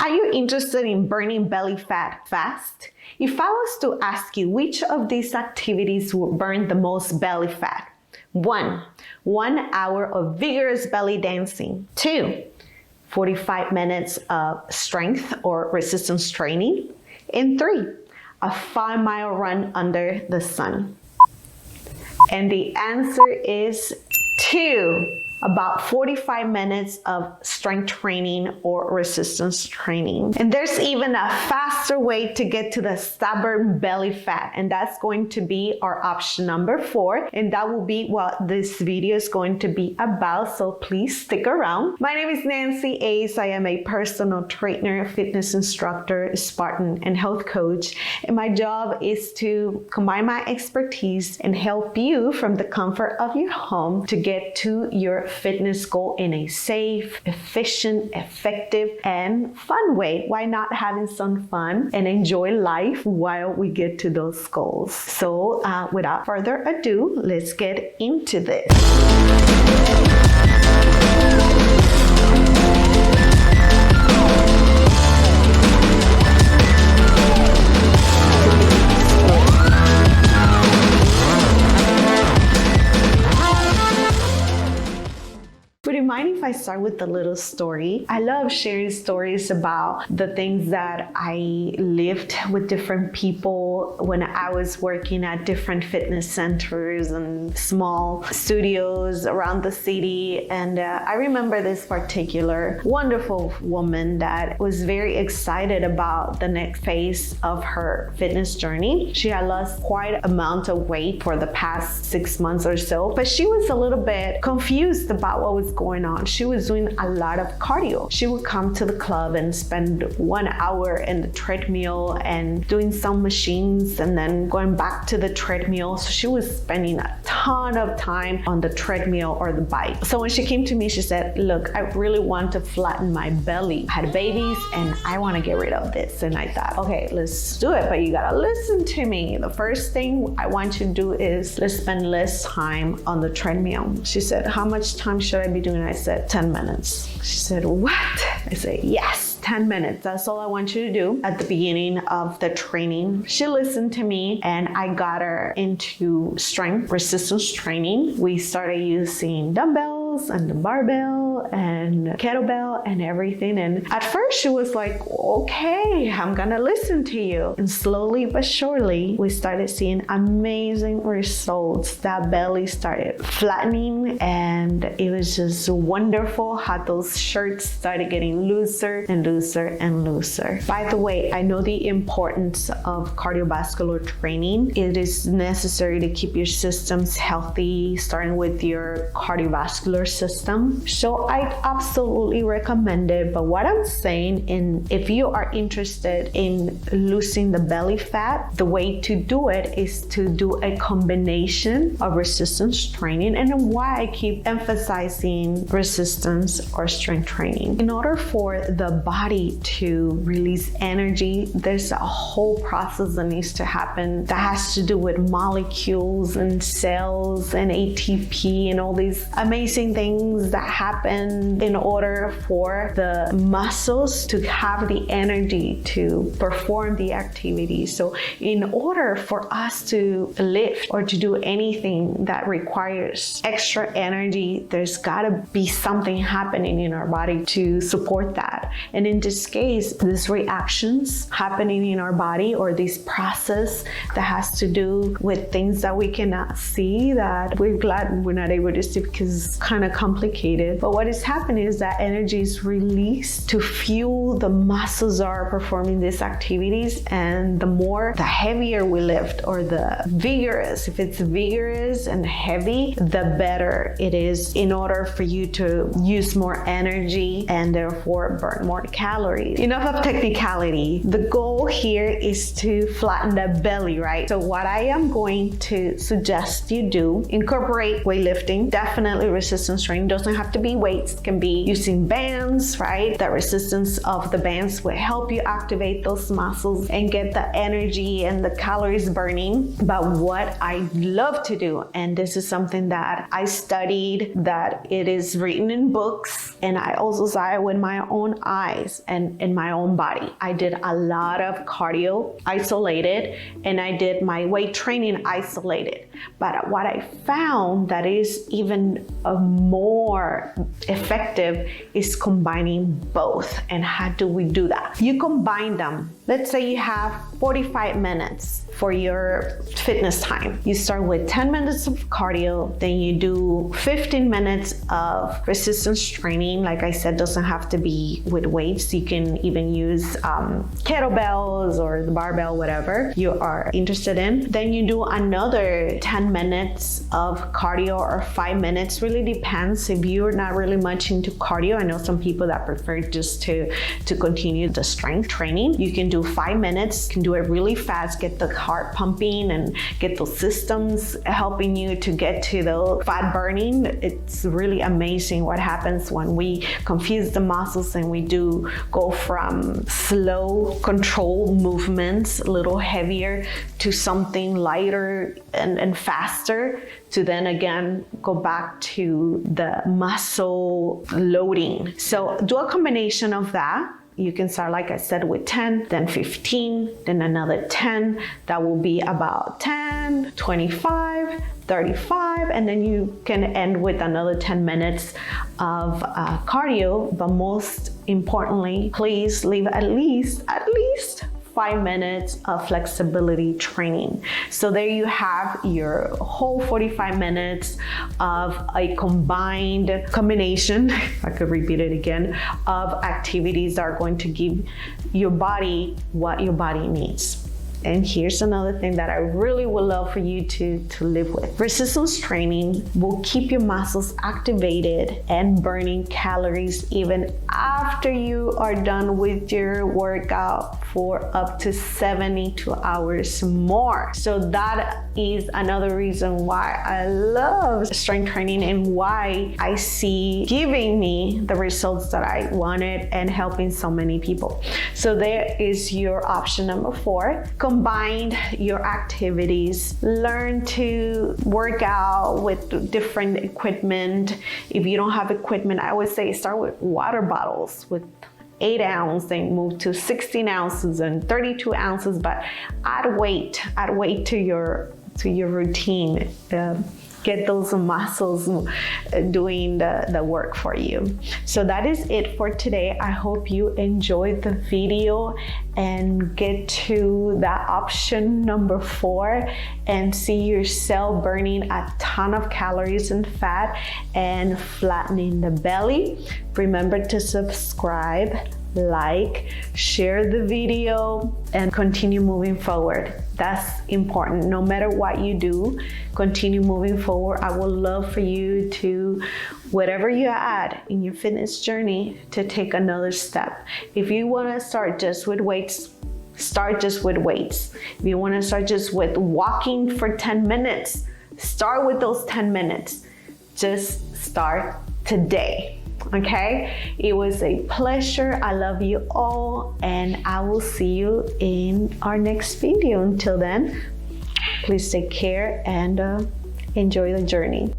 Are you interested in burning belly fat fast? If I was to ask you which of these activities will burn the most belly fat? 1 hour of vigorous belly dancing. 2 45 minutes of strength or resistance training. And 3 a 5-mile run under the sun. And the answer is 2. About 45 minutes of strength training or resistance training. And there's even a faster way to get to the stubborn belly fat, and that's going to be our option number 4, and that will be what this video is going to be about, so please stick around. My name is Nancy Ace. I am a personal trainer, fitness instructor, Spartan, and health coach, and my job is to combine my expertise and help you from the comfort of your home to get to your fitness goal in a safe, efficient, effective, and fun way. Why not having some fun and enjoy life while we get to those goals? So without further ado, let's get into this. Would you mind if I start with a little story? I love sharing stories about the things that I lived with different people when I was working at different fitness centers and small studios around the city. And I remember this particular wonderful woman that was very excited about the next phase of her fitness journey. She had lost quite an amount of weight for the past 6 months or so, but she was a little bit confused about what was going on. She was doing a lot of cardio. She would come to the club and spend 1 hour in the treadmill and doing some machines and then going back to the treadmill. So she was spending a ton of time on the treadmill or the bike. So when she came to me, she said, look, I really want to flatten my belly. I had babies and I want to get rid of this. And I thought, okay, let's do it, but you gotta listen to me. The first thing I want you to do is let's spend less time on the treadmill. She said, how much time should I be doing? I said 10 minutes. She said, what? I said, yes, 10 minutes. That's all I want you to do at the beginning of the training. She listened to me and I got her into strength resistance training. We started using dumbbells and the barbell and kettlebell and everything. And at first she was like, okay, I'm gonna listen to you. And slowly but surely, we started seeing amazing results. That belly started flattening and it was just wonderful how those shirts started getting looser and looser and looser. By the way, I know the importance of cardiovascular training. It is necessary to keep your systems healthy, starting with your cardiovascular system. So I absolutely recommend it. But what I'm saying, if you are interested in losing the belly fat, the way to do it is to do a combination of resistance training. And why I keep emphasizing resistance or strength training. In order for the body to release energy, there's a whole process that needs to happen that has to do with molecules and cells and ATP and all these amazing things that happen in order for the muscles to have the energy to perform the activity. So in order for us to lift or to do anything that requires extra energy, there's gotta be something happening in our body to support that. And in this case, these reactions happening in our body or this process that has to do with things that we cannot see, that we're glad we're not able to see because it's kind of complicated. But what is happening is that energy is released to fuel the muscles that are performing these activities. And the heavier we lift or the vigorous, if it's vigorous and heavy, the better it is in order for you to use more energy and therefore burn more calories. Enough of technicality. The goal here is to flatten the belly, right? So what I am going to suggest you do, incorporate weightlifting, definitely resistance training. Doesn't have to be weights, it can be using bands, right? That resistance resistance of the bands will help you activate those muscles and get the energy and the calories burning. But what I love to do, and this is something that I studied, that it is written in books, and I also saw it with my own eyes and in my own body. I did a lot of cardio isolated, and I did my weight training isolated. But what I found that is even more effective is combining both. And how do we do that? You combine them. Let's say you have 45 minutes for your fitness time. You start with 10 minutes of cardio, then you do 15 minutes of resistance training. Like I said, doesn't have to be with weights. You can even use kettlebells or the barbell, whatever you are interested in. Then you do another 10 minutes of cardio or 5 minutes. Really depends if you're not really much into cardio. I know some people that prefer just to continue the strength training. You can do 5 minutes, can do it really fast, get the heart pumping and get those systems helping you to get to the fat burning. It's really amazing what happens when we confuse the muscles and we do go from slow controlled movements, a little heavier, to something lighter and faster, to then again go back to the muscle loading. So do a combination of that. You can start, like I said, with 10, then 15, then another 10. That will be about 10, 25, 35, and then you can end with another 10 minutes of cardio. But most importantly, please leave at least 5 minutes of flexibility training. So there you have your whole 45 minutes of a combination, if I could repeat it again, of activities that are going to give your body what your body needs. And here's another thing that I really would love for you to live with. Resistance training will keep your muscles activated and burning calories even after you are done with your workout for up to 72 hours more. So that is another reason why I love strength training and why I see giving me the results that I wanted and helping so many people. So there is your option number 4. Combine your activities. Learn to work out with different equipment. If you don't have equipment, I would say start with water bottles with 8 ounces, then move to 16 ounces and 32 ounces, but add weight to your routine. Get those muscles doing the work for you. So that is it for today. I hope you enjoyed the video and get to that option number 4 and see yourself burning a ton of calories and fat and flattening the belly. Remember to subscribe, like, share the video, and continue moving forward. That's important. No matter what you do, continue moving forward. I would love for you to, whatever you add in your fitness journey, to take another step. If you want to start just with weights, start just with weights. If you want to start just with walking for 10 minutes, start with those 10 minutes. Just start today. Okay, it was a pleasure. I love you all, and I will see you in our next video. Until then, please take care and enjoy the journey.